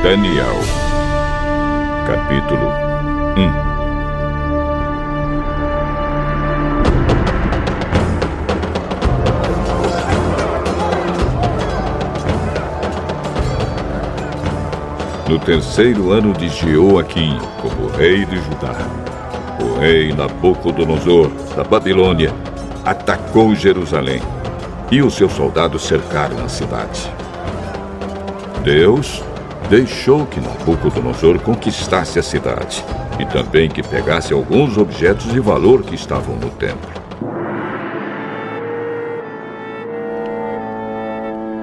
Daniel, capítulo 1. No terceiro ano de Jeoaquim, como rei de Judá, o rei Nabucodonosor, da Babilônia, atacou Jerusalém, e os seus soldados cercaram a cidade. Deus deixou que Nabucodonosor conquistasse a cidade, e também que pegasse alguns objetos de valor que estavam no templo.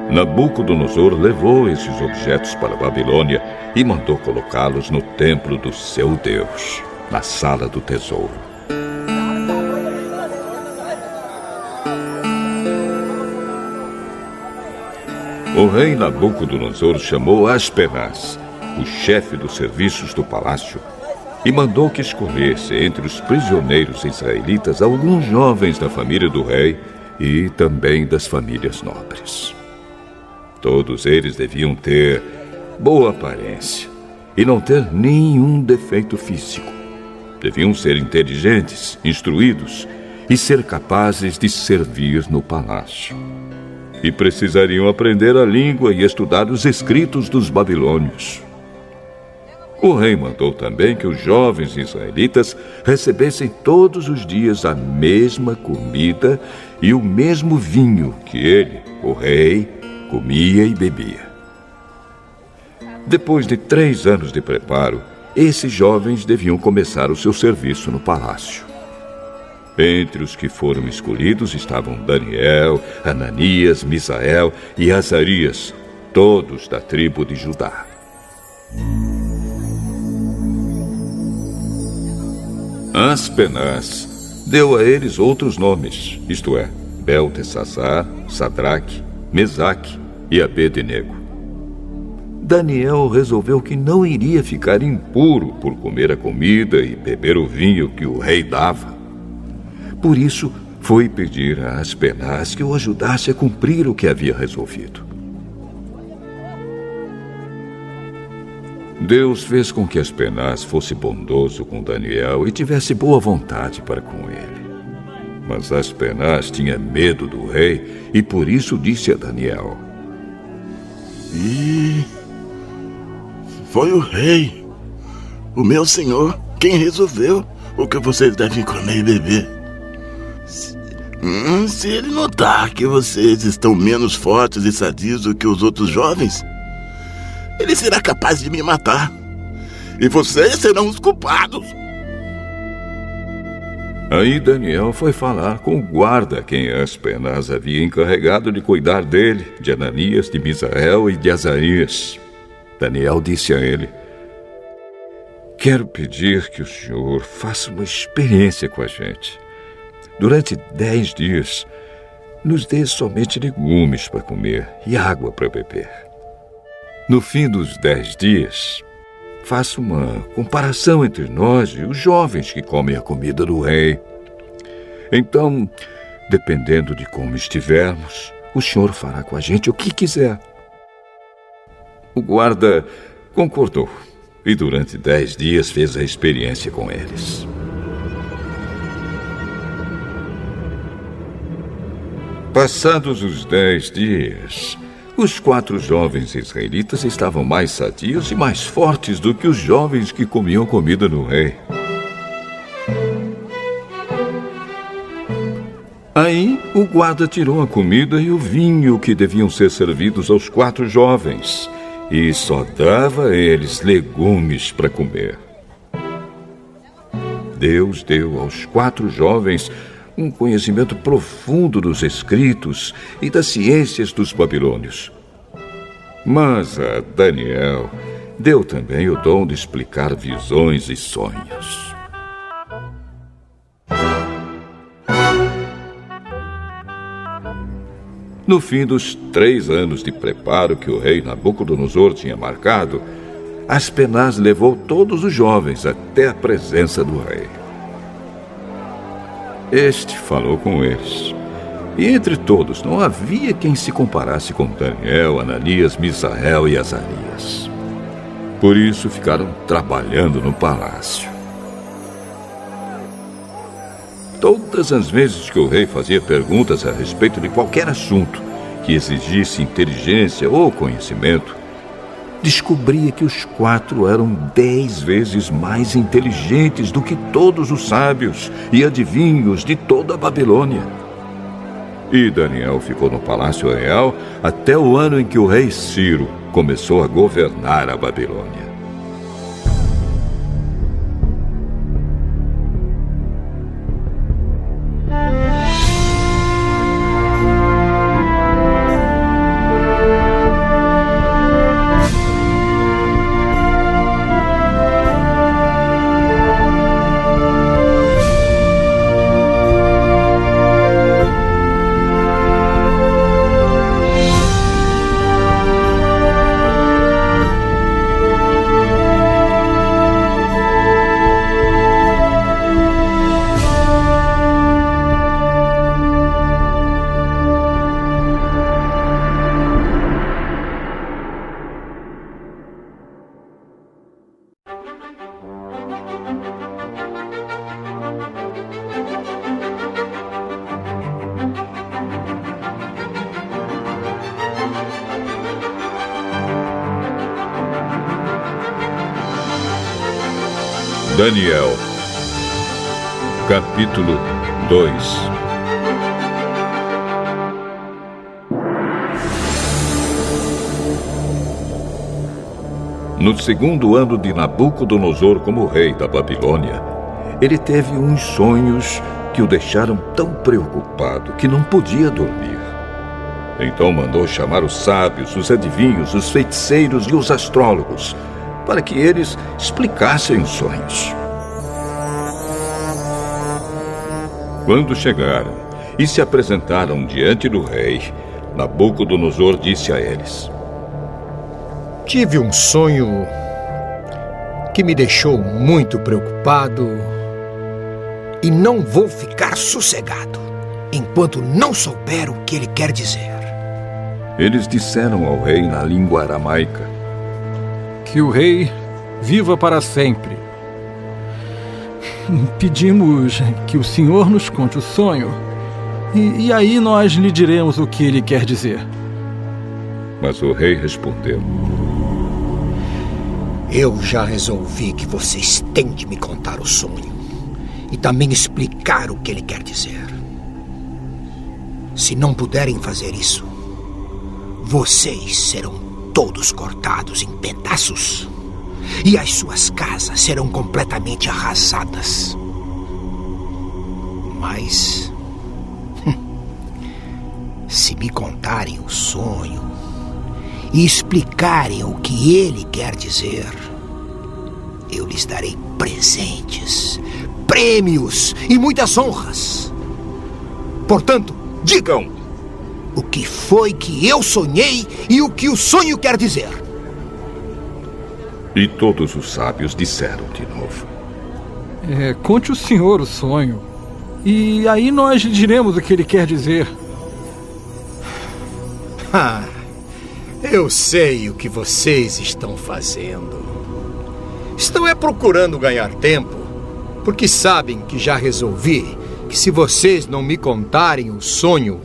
Nabucodonosor levou esses objetos para a Babilônia e mandou colocá-los no templo do seu Deus, na sala do tesouro. O rei Nabucodonosor chamou Aspenaz, o chefe dos serviços do palácio, e mandou que escolhesse entre os prisioneiros israelitas alguns jovens da família do rei e também das famílias nobres. Todos eles deviam ter boa aparência e não ter nenhum defeito físico. Deviam ser inteligentes, instruídos e ser capazes de servir no palácio. E precisariam aprender a língua e estudar os escritos dos babilônios. O rei mandou também que os jovens israelitas recebessem todos os dias a mesma comida e o mesmo vinho que ele, o rei, comia e bebia. Depois de 3 anos de preparo, esses jovens deviam começar o seu serviço no palácio. Entre os que foram escolhidos estavam Daniel, Ananias, Misael e Azarias, todos da tribo de Judá. Aspenaz deu a eles outros nomes, isto é, Beltesazar, Sadraque, Mesaque e Abednego. Daniel resolveu que não iria ficar impuro por comer a comida e beber o vinho que o rei dava. Por isso, foi pedir a Aspenaz que o ajudasse a cumprir o que havia resolvido. Deus fez com que Aspenaz fosse bondoso com Daniel e tivesse boa vontade para com ele. Mas Aspenaz tinha medo do rei e por isso disse a Daniel: Foi o rei, o meu senhor, quem resolveu o que vocês devem comer e beber. Se ele notar que vocês estão menos fortes e sadios do que os outros jovens, ele será capaz de me matar. E vocês serão os culpados. Aí Daniel foi falar com o guarda, quem Aspenaz havia encarregado de cuidar dele, de Ananias, de Misael e de Azarias. Daniel disse a ele: Quero pedir que o senhor faça uma experiência com a gente. Durante 10 dias, nos dê somente legumes para comer e água para beber. No fim dos 10 dias, faça uma comparação entre nós e os jovens que comem a comida do rei. Então, dependendo de como estivermos, o senhor fará com a gente o que quiser. O guarda concordou e durante 10 dias fez a experiência com eles. Passados os 10 dias, os 4 jovens israelitas estavam mais sadios e mais fortes do que os jovens que comiam comida no rei. Aí, o guarda tirou a comida e o vinho que deviam ser servidos aos 4 jovens e só dava a eles legumes para comer. Deus deu aos 4 jovens um conhecimento profundo dos escritos e das ciências dos babilônios. Mas a Daniel deu também o dom de explicar visões e sonhos. No fim dos 3 anos de preparo que o rei Nabucodonosor tinha marcado, Aspenaz levou todos os jovens até a presença do rei. Este falou com eles. E entre todos não havia quem se comparasse com Daniel, Ananias, Misael e Azarias. Por isso ficaram trabalhando no palácio. Todas as vezes que o rei fazia perguntas a respeito de qualquer assunto que exigisse inteligência ou conhecimento, descobria que os 4 eram 10 vezes mais inteligentes do que todos os sábios e adivinhos de toda a Babilônia. E Daniel ficou no Palácio Real até o ano em que o rei Ciro começou a governar a Babilônia. Daniel, capítulo 2. No segundo ano de Nabucodonosor como rei da Babilônia, ele teve uns sonhos que o deixaram tão preocupado que não podia dormir. Então mandou chamar os sábios, os adivinhos, os feiticeiros e os astrólogos, para que eles explicassem os sonhos. Quando chegaram e se apresentaram diante do rei, Nabucodonosor disse a eles: Tive um sonho que me deixou muito preocupado e não vou ficar sossegado enquanto não souber o que ele quer dizer. Eles disseram ao rei na língua aramaica: Que o rei viva para sempre. Pedimos que o senhor nos conte o sonho e aí nós lhe diremos o que ele quer dizer. Mas o rei respondeu: Eu já resolvi que vocês têm de me contar o sonho e também explicar o que ele quer dizer. Se não puderem fazer isso, vocês serão todos cortados em pedaços e as suas casas serão completamente arrasadas. Mas se me contarem o sonho e explicarem o que ele quer dizer, eu lhes darei presentes, prêmios e muitas honras. Portanto, digam o que foi que eu sonhei e o que o sonho quer dizer. E todos os sábios disseram de novo: Conte o senhor o sonho e aí nós lhe diremos o que ele quer dizer. Eu sei o que vocês estão fazendo. Estão procurando ganhar tempo, porque sabem que já resolvi que se vocês não me contarem o sonho,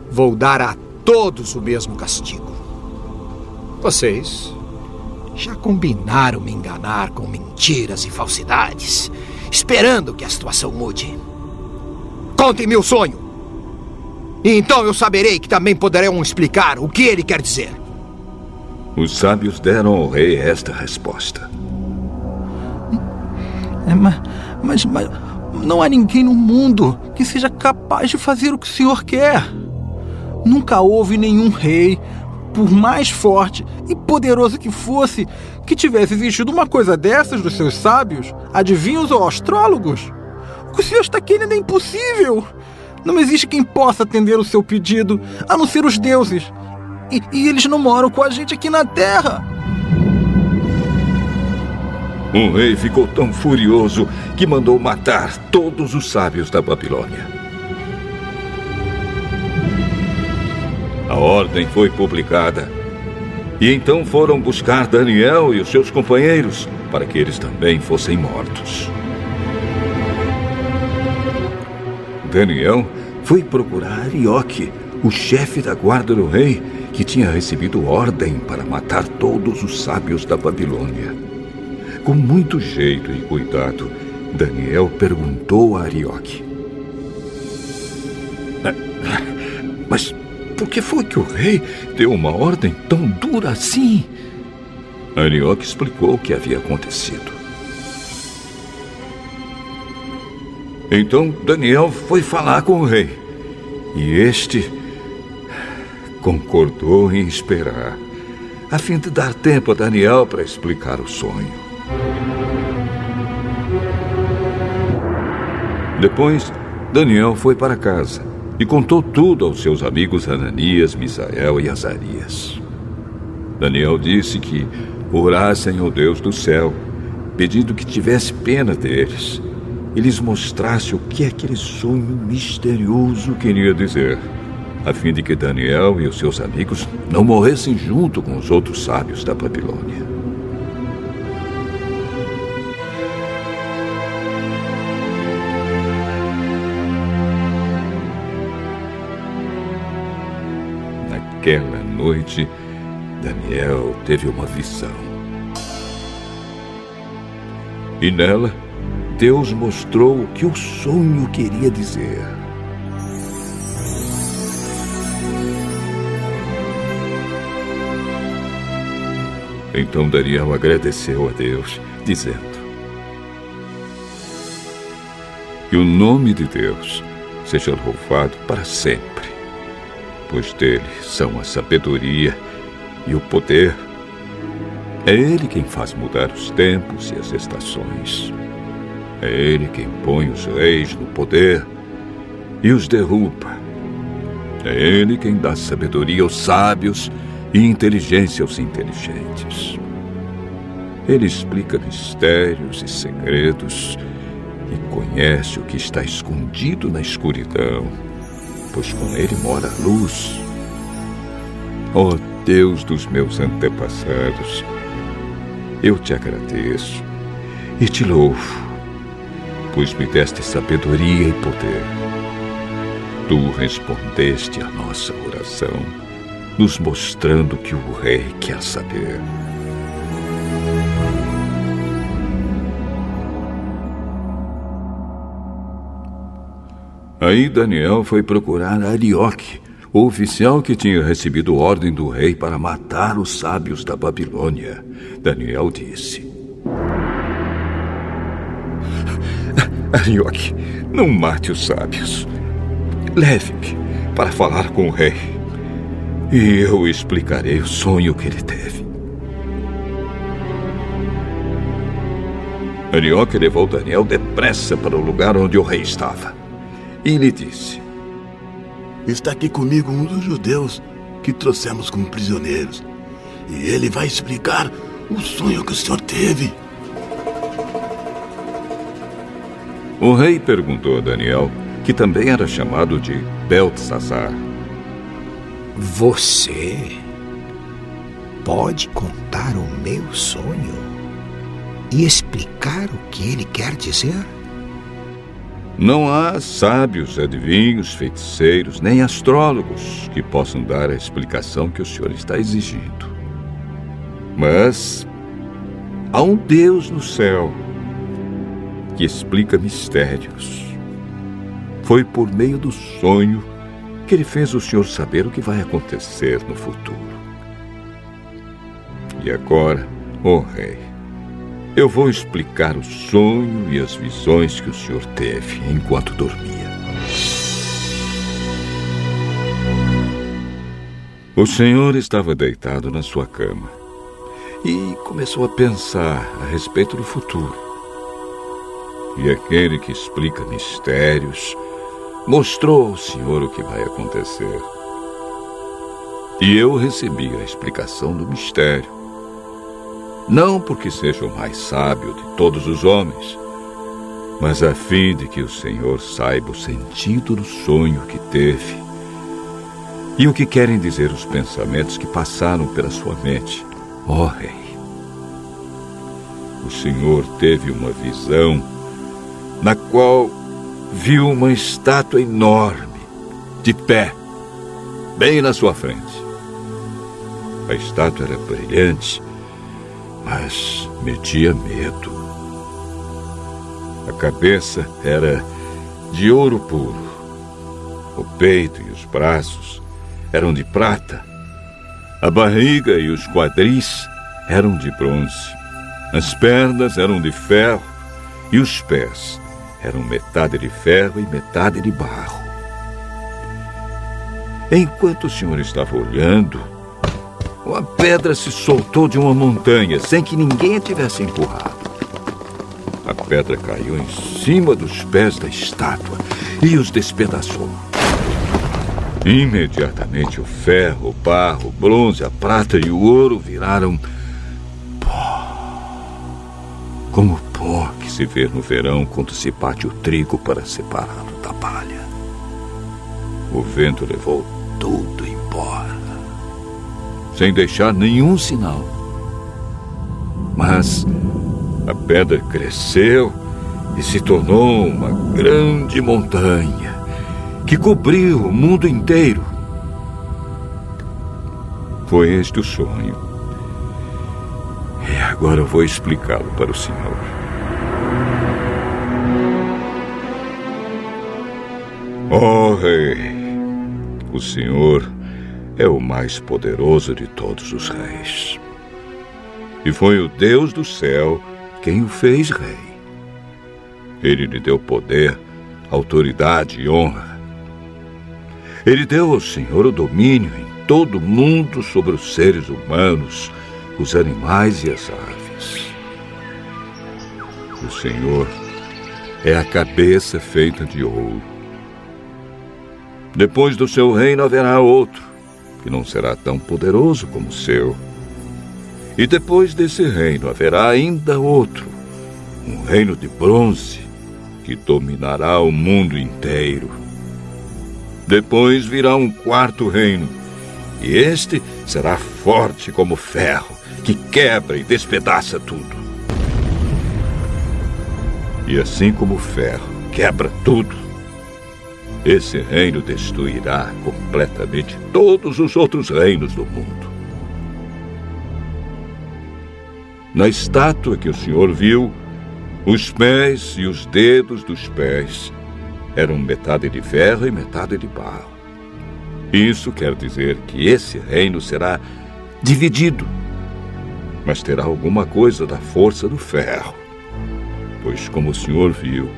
vou dar a todos o mesmo castigo. Vocês já combinaram me enganar com mentiras e falsidades, esperando que a situação mude. Contem-me o sonho, e então eu saberei que também poderão explicar o que ele quer dizer. Os sábios deram ao rei esta resposta: Mas não há ninguém no mundo que seja capaz de fazer o que o senhor quer. Nunca houve nenhum rei, por mais forte e poderoso que fosse, que tivesse exigido uma coisa dessas dos seus sábios, adivinhos ou astrólogos. O que o senhor está querendo é impossível. Não existe quem possa atender o seu pedido, a não ser os deuses. E eles não moram com a gente aqui na Terra. O rei ficou tão furioso que mandou matar todos os sábios da Babilônia. A ordem foi publicada E então foram buscar Daniel e os seus companheiros, para que eles também fossem mortos. Daniel foi procurar Arioque, o chefe da guarda do rei, que tinha recebido ordem para matar todos os sábios da Babilônia. Com muito jeito e cuidado, Daniel perguntou a Arioque: Mas por que foi que o rei deu uma ordem tão dura assim? Arioque explicou o que havia acontecido. Então Daniel foi falar com o rei, e este concordou em esperar, a fim de dar tempo a Daniel para explicar o sonho. Depois, Daniel foi para casa e contou tudo aos seus amigos Ananias, Misael e Azarias. Daniel disse que orassem ao Deus do céu, pedindo que tivesse pena deles e lhes mostrasse o que aquele sonho misterioso queria dizer, a fim de que Daniel e os seus amigos não morressem junto com os outros sábios da Babilônia. Naquela noite, Daniel teve uma visão. E nela, Deus mostrou o que o sonho queria dizer. Então Daniel agradeceu a Deus, dizendo: Que o nome de Deus seja louvado para sempre, pois dele são a sabedoria e o poder. É ele quem faz mudar os tempos e as estações. É ele quem põe os reis no poder e os derruba. É ele quem dá sabedoria aos sábios e inteligência aos inteligentes. Ele explica mistérios e segredos e conhece o que está escondido na escuridão, pois com ele mora a luz. Ó Deus dos meus antepassados, eu te agradeço e te louvo, pois me deste sabedoria e poder. Tu respondeste à nossa oração, nos mostrando que o rei quer saber. Aí Daniel foi procurar Arioque, o oficial que tinha recebido ordem do rei para matar os sábios da Babilônia. Daniel disse: Arioque, não mate os sábios. Leve-me para falar com o rei, e eu explicarei o sonho que ele teve. Arioque levou Daniel depressa para o lugar onde o rei estava e lhe disse: Está aqui comigo um dos judeus que trouxemos como prisioneiros, e ele vai explicar o sonho que o senhor teve. O rei perguntou a Daniel, que também era chamado de Beltesazar: Você pode contar o meu sonho e explicar o que ele quer dizer? Não há sábios, adivinhos, feiticeiros, nem astrólogos que possam dar a explicação que o senhor está exigindo. Mas há um Deus no céu que explica mistérios. Foi por meio do sonho que ele fez o senhor saber o que vai acontecer no futuro. E agora, ó rei, eu vou explicar o sonho e as visões que o senhor teve enquanto dormia. O senhor estava deitado na sua cama e começou a pensar a respeito do futuro. E aquele que explica mistérios mostrou ao senhor o que vai acontecer. E eu recebi a explicação do mistério. Não porque seja o mais sábio de todos os homens, mas a fim de que o Senhor saiba o sentido do sonho que teve E o que querem dizer os pensamentos que passaram pela sua mente, ó rei? O Senhor teve uma visão na qual viu uma estátua enorme, de pé, bem na sua frente. A estátua era brilhante, mas metia medo. A cabeça era de ouro puro. O peito e os braços eram de prata. A barriga e os quadris eram de bronze. As pernas eram de ferro e os pés eram metade de ferro e metade de barro. Enquanto o Senhor estava olhando, uma pedra se soltou de uma montanha sem que ninguém a tivesse empurrado. A pedra caiu em cima dos pés da estátua e os despedaçou. Imediatamente o ferro, o barro, o bronze, a prata e o ouro viraram pó. Como pó que se vê no verão quando se bate o trigo para separá-lo da palha. O vento levou tudo embora, sem deixar nenhum sinal. Mas a pedra cresceu e se tornou uma grande montanha que cobriu o mundo inteiro. Foi este o sonho. E agora eu vou explicá-lo para o Senhor. Ó rei, o Senhor é o mais poderoso de todos os reis. E foi o Deus do céu quem o fez rei. Ele lhe deu poder, autoridade e honra. Ele deu ao Senhor o domínio em todo o mundo sobre os seres humanos, os animais e as aves. O Senhor é a cabeça feita de ouro. Depois do seu reino haverá outro, que não será tão poderoso como o seu. E depois desse reino haverá ainda outro, um reino de bronze, que dominará o mundo inteiro. Depois virá um quarto reino, e este será forte como ferro, que quebra e despedaça tudo. E assim como o ferro quebra tudo, esse reino destruirá completamente todos os outros reinos do mundo. Na estátua que o Senhor viu, os pés e os dedos dos pés eram metade de ferro e metade de barro. Isso quer dizer que esse reino será dividido, mas terá alguma coisa da força do ferro, pois, como o Senhor viu,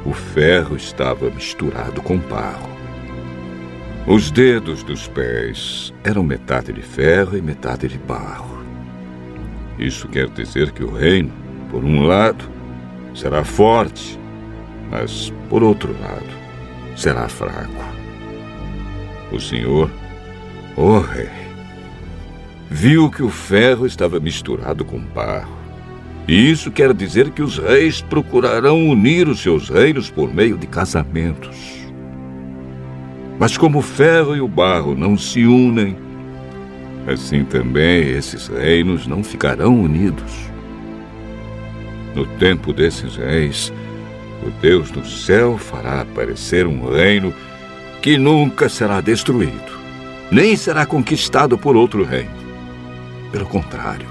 o ferro estava misturado com barro. Os dedos dos pés eram metade de ferro e metade de barro. Isso quer dizer que o reino, por um lado, será forte, mas, por outro lado, será fraco. O Senhor, ó rei, viu que o ferro estava misturado com barro. E isso quer dizer que os reis procurarão unir os seus reinos por meio de casamentos. Mas como o ferro e o barro não se unem, assim também esses reinos não ficarão unidos. No tempo desses reis, o Deus do céu fará aparecer um reino que nunca será destruído, nem será conquistado por outro reino. Pelo contrário,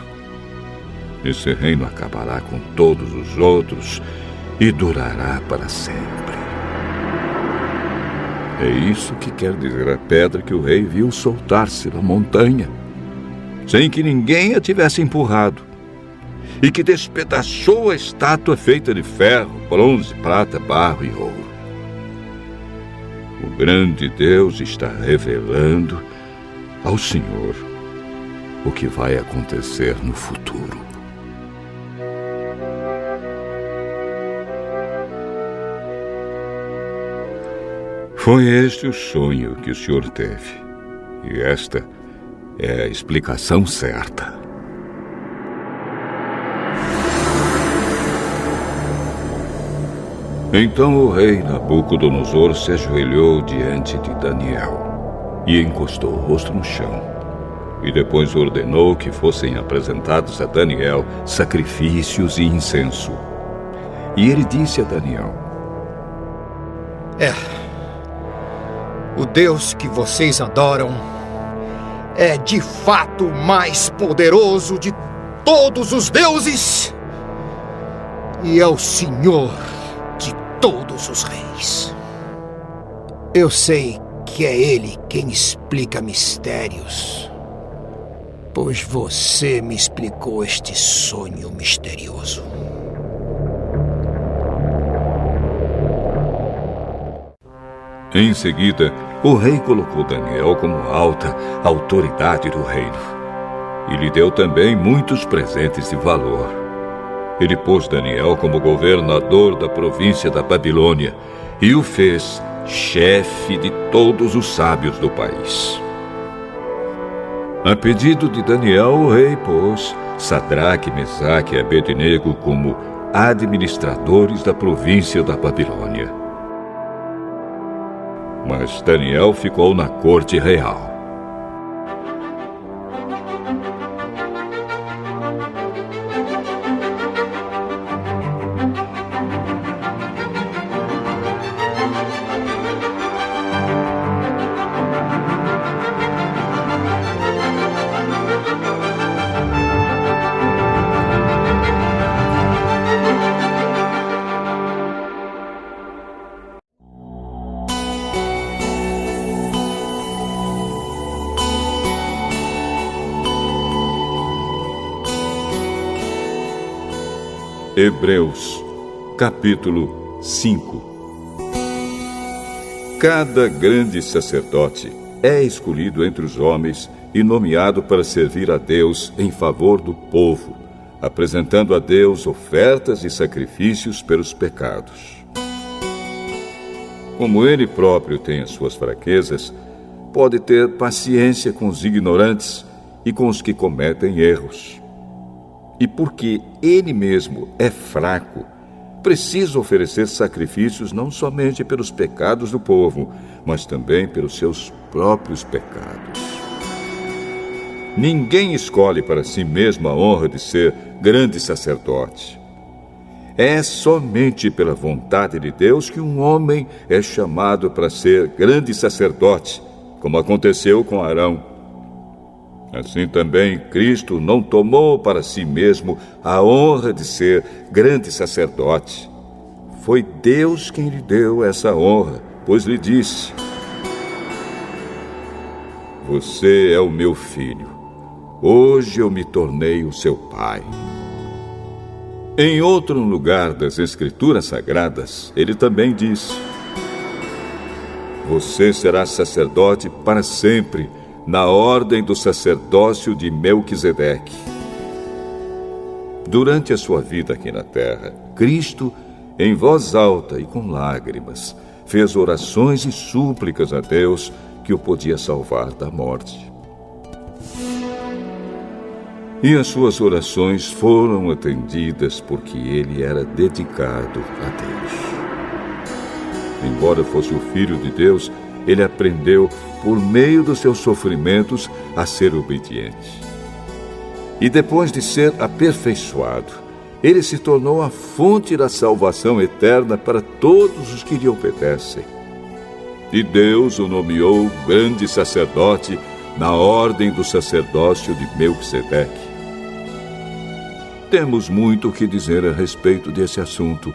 esse reino acabará com todos os outros e durará para sempre. É isso que quer dizer a pedra que o rei viu soltar-se da montanha, sem que ninguém a tivesse empurrado, e que despedaçou a estátua feita de ferro, bronze, prata, barro e ouro. O grande Deus está revelando ao Senhor o que vai acontecer no futuro. Foi este o sonho que o Senhor teve, e esta é a explicação certa. Então o rei Nabucodonosor se ajoelhou diante de Daniel e encostou o rosto no chão. E depois ordenou que fossem apresentados a Daniel sacrifícios e incenso. E ele disse a Daniel: o Deus que vocês adoram é de fato o mais poderoso de todos os deuses e é o Senhor de todos os reis. Eu sei que é Ele quem explica mistérios, pois você me explicou este sonho misterioso. Em seguida, o rei colocou Daniel como alta autoridade do reino e lhe deu também muitos presentes de valor. Ele pôs Daniel como governador da província da Babilônia e o fez chefe de todos os sábios do país. A pedido de Daniel, o rei pôs Sadraque, Mesaque e Abednego como administradores da província da Babilônia. Mas Daniel ficou na corte real. Hebreus, capítulo 5. Cada grande sacerdote é escolhido entre os homens e nomeado para servir a Deus em favor do povo, apresentando a Deus ofertas e sacrifícios pelos pecados. Como ele próprio tem as suas fraquezas, pode ter paciência com os ignorantes e com os que cometem erros. E porque ele mesmo é fraco, precisa oferecer sacrifícios não somente pelos pecados do povo, mas também pelos seus próprios pecados. Ninguém escolhe para si mesmo a honra de ser grande sacerdote. É somente pela vontade de Deus que um homem é chamado para ser grande sacerdote, como aconteceu com Arão. Assim também Cristo não tomou para si mesmo a honra de ser grande sacerdote. Foi Deus quem lhe deu essa honra, pois lhe disse: você é o meu filho, hoje eu me tornei o seu pai. Em outro lugar das Escrituras Sagradas, ele também disse: você será sacerdote para sempre, na ordem do sacerdócio de Melquisedeque. Durante a sua vida aqui na terra, Cristo, em voz alta e com lágrimas, fez orações e súplicas a Deus que o podia salvar da morte. E as suas orações foram atendidas porque ele era dedicado a Deus. Embora fosse o Filho de Deus, ele aprendeu, por meio dos seus sofrimentos, a ser obediente. E depois de ser aperfeiçoado, ele se tornou a fonte da salvação eterna para todos os que lhe obedecem. E Deus o nomeou grande sacerdote na ordem do sacerdócio de Melquisedeque. Temos muito o que dizer a respeito desse assunto,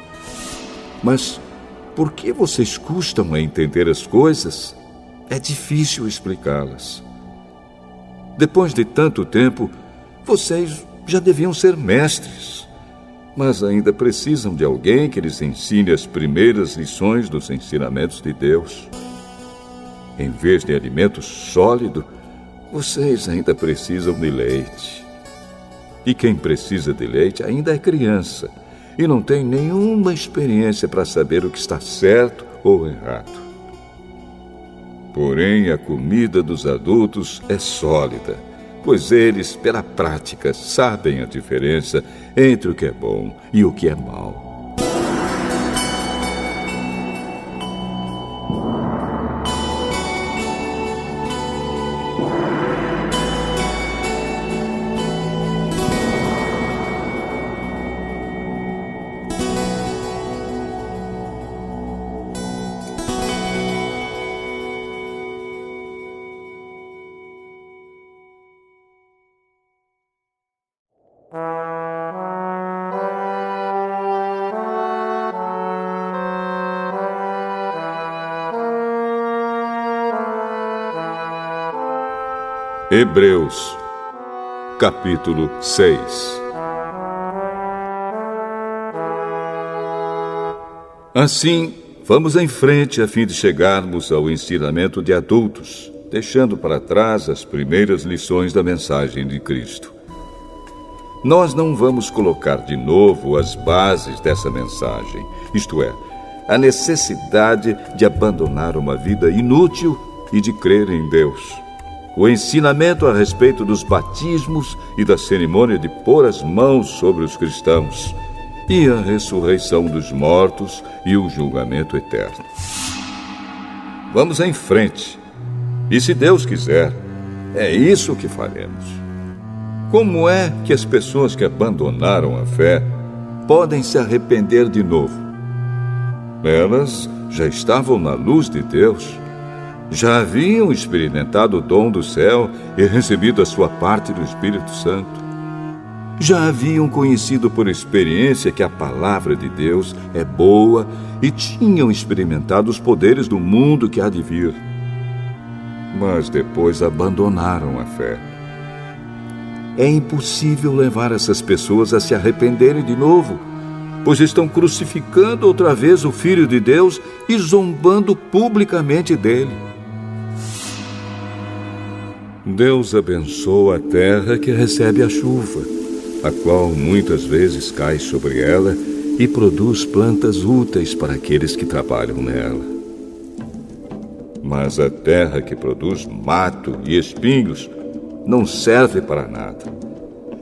mas por que vocês custam a entender as coisas? É difícil explicá-las. Depois de tanto tempo, vocês já deviam ser mestres, mas ainda precisam de alguém que lhes ensine as primeiras lições dos ensinamentos de Deus. Em vez de alimento sólido, vocês ainda precisam de leite. E quem precisa de leite ainda é criança e não tem nenhuma experiência para saber o que está certo ou errado. Porém, a comida dos adultos é sólida, pois eles, pela prática, sabem a diferença entre o que é bom e o que é mau. Hebreus, capítulo 6. Assim, vamos em frente a fim de chegarmos ao ensinamento de adultos, deixando para trás as primeiras lições da mensagem de Cristo. Nós não vamos colocar de novo as bases dessa mensagem, isto é, a necessidade de abandonar uma vida inútil e de crer em Deus. O ensinamento a respeito dos batismos e da cerimônia de pôr as mãos sobre os cristãos, e a ressurreição dos mortos e o julgamento eterno. Vamos em frente. E se Deus quiser, é isso que faremos. Como é que as pessoas que abandonaram a fé podem se arrepender de novo? Elas já estavam na luz de Deus, já haviam experimentado o dom do céu e recebido a sua parte do Espírito Santo. Já haviam conhecido por experiência que a palavra de Deus é boa e tinham experimentado os poderes do mundo que há de vir. Mas depois abandonaram a fé. É impossível levar essas pessoas a se arrependerem de novo, pois estão crucificando outra vez o Filho de Deus e zombando publicamente dele. Deus abençoa a terra que recebe a chuva, a qual muitas vezes cai sobre ela e produz plantas úteis para aqueles que trabalham nela. Mas a terra que produz mato e espinhos não serve para nada.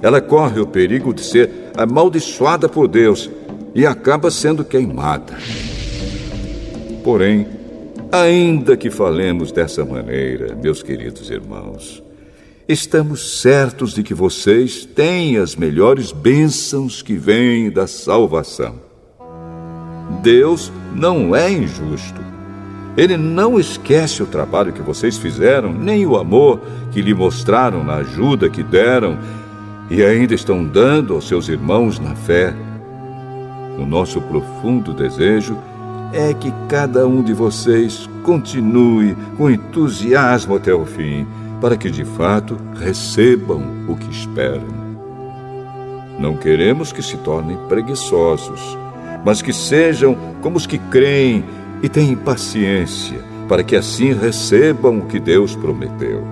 Ela corre o perigo de ser amaldiçoada por Deus e acaba sendo queimada. Porém, ainda que falemos dessa maneira, meus queridos irmãos, estamos certos de que vocês têm as melhores bênçãos que vêm da salvação. Deus não é injusto. Ele não esquece o trabalho que vocês fizeram, nem o amor que lhe mostraram na ajuda que deram e ainda estão dando aos seus irmãos na fé. O nosso profundo desejo é que cada um de vocês continue com entusiasmo até o fim, para que de fato recebam o que esperam. Não queremos que se tornem preguiçosos, mas que sejam como os que creem e têm paciência, para que assim recebam o que Deus prometeu.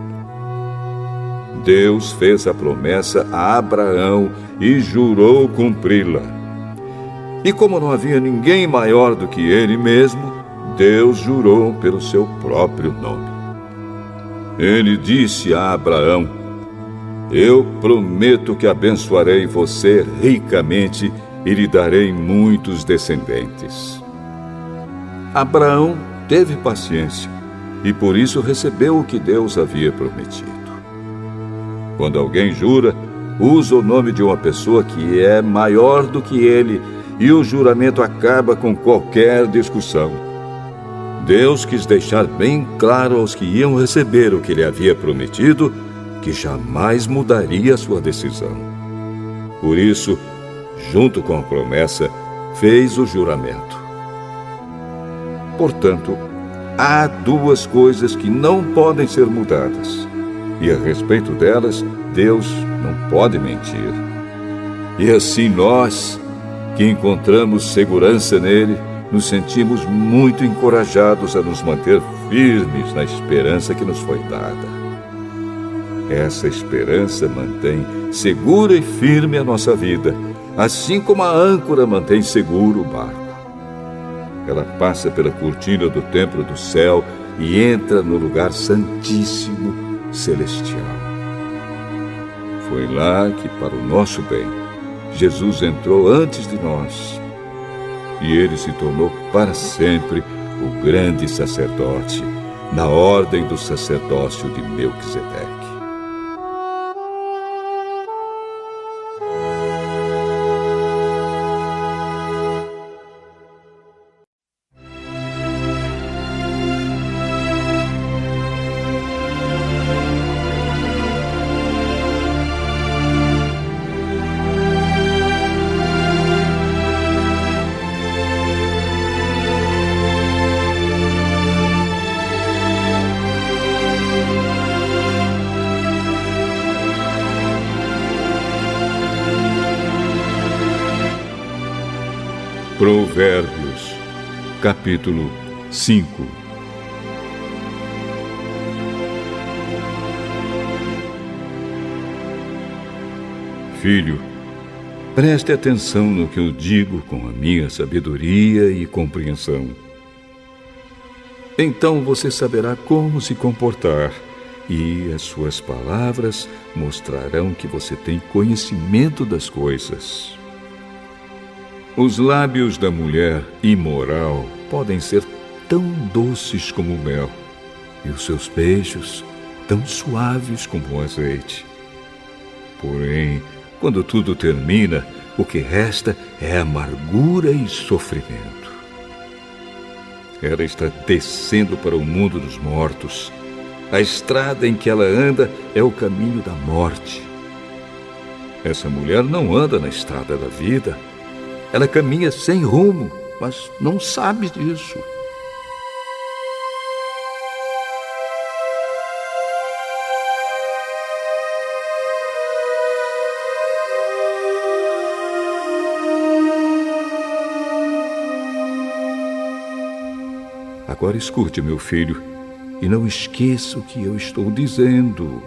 Deus fez a promessa a Abraão e jurou cumpri-la. E como não havia ninguém maior do que ele mesmo, Deus jurou pelo seu próprio nome. Ele disse a Abraão: eu prometo que abençoarei você ricamente e lhe darei muitos descendentes. Abraão teve paciência e por isso recebeu o que Deus havia prometido. Quando alguém jura, usa o nome de uma pessoa que é maior do que ele e o juramento acaba com qualquer discussão. Deus quis deixar bem claro aos que iam receber o que ele havia prometido, que jamais mudaria a sua decisão. Por isso, junto com a promessa, fez o juramento. Portanto, há duas coisas que não podem ser mudadas, e a respeito delas, Deus não pode mentir. E assim nós, que encontramos segurança nele, nos sentimos muito encorajados a nos manter firmes na esperança que nos foi dada. Essa esperança mantém segura e firme a nossa vida, assim como a âncora mantém seguro o barco. Ela passa pela cortina do templo do céu e entra no lugar santíssimo celestial. Foi lá que, para o nosso bem, Jesus entrou antes de nós. E ele se tornou para sempre o grande sacerdote, na ordem do sacerdócio de Melquisedeque. Provérbios, capítulo 5. Filho, preste atenção no que eu digo com a minha sabedoria e compreensão. Então você saberá como se comportar, e as suas palavras mostrarão que você tem conhecimento das coisas. Os lábios da mulher imoral podem ser tão doces como o mel, e os seus beijos tão suaves como o azeite. Porém, quando tudo termina, o que resta é amargura e sofrimento. Ela está descendo para o mundo dos mortos. A estrada em que ela anda é o caminho da morte. Essa mulher não anda na estrada da vida. Ela caminha sem rumo, mas não sabe disso. Agora escute, meu filho, e não esqueça o que eu estou dizendo.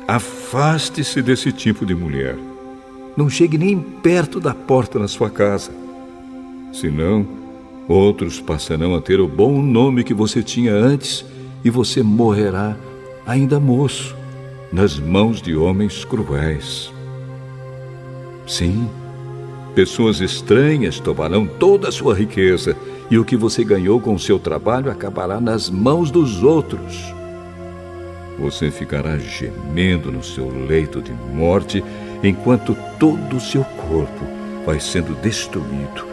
Afaste-se desse tipo de mulher. Não chegue nem perto da porta na sua casa. Senão, outros passarão a ter o bom nome que você tinha antes e você morrerá, ainda moço, nas mãos de homens cruéis. Sim, pessoas estranhas tomarão toda a sua riqueza e o que você ganhou com o seu trabalho acabará nas mãos dos outros. Você ficará gemendo no seu leito de morte enquanto todo o seu corpo vai sendo destruído,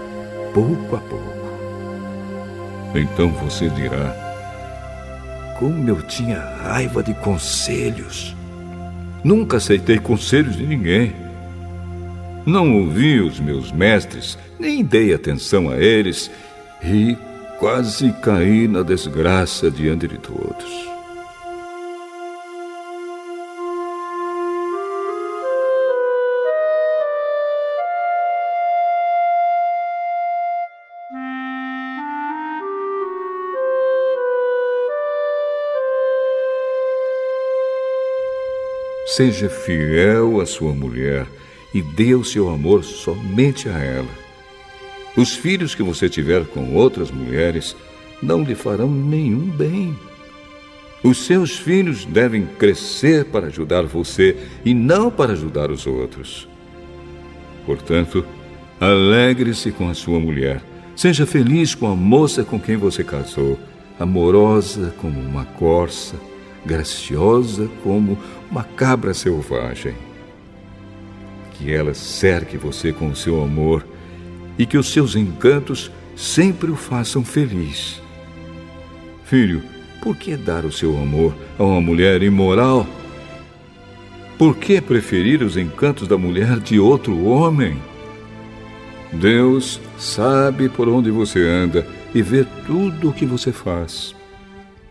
pouco a pouco. Então você dirá: como eu tinha raiva de conselhos! Nunca aceitei conselhos de ninguém. Não ouvi os meus mestres, nem dei atenção a eles, e quase caí na desgraça diante de todos. Seja fiel à sua mulher e dê o seu amor somente a ela. Os filhos que você tiver com outras mulheres não lhe farão nenhum bem. Os seus filhos devem crescer para ajudar você e não para ajudar os outros. Portanto, alegre-se com a sua mulher. Seja feliz com a moça com quem você casou, amorosa como uma corça, graciosa como uma cabra selvagem. Que ela cerque você com o seu amor e que os seus encantos sempre o façam feliz. Filho, por que dar o seu amor a uma mulher imoral? Por que preferir os encantos da mulher de outro homem? Deus sabe por onde você anda e vê tudo o que você faz.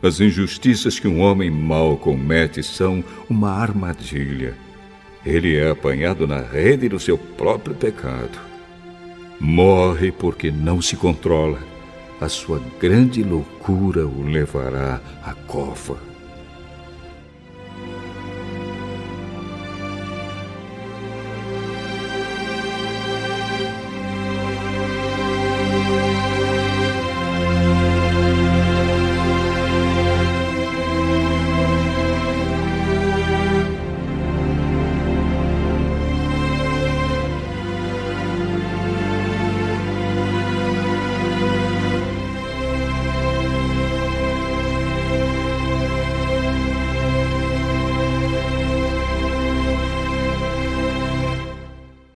As injustiças que um homem mau comete são uma armadilha. Ele é apanhado na rede do seu próprio pecado. Morre porque não se controla. A sua grande loucura o levará à cova.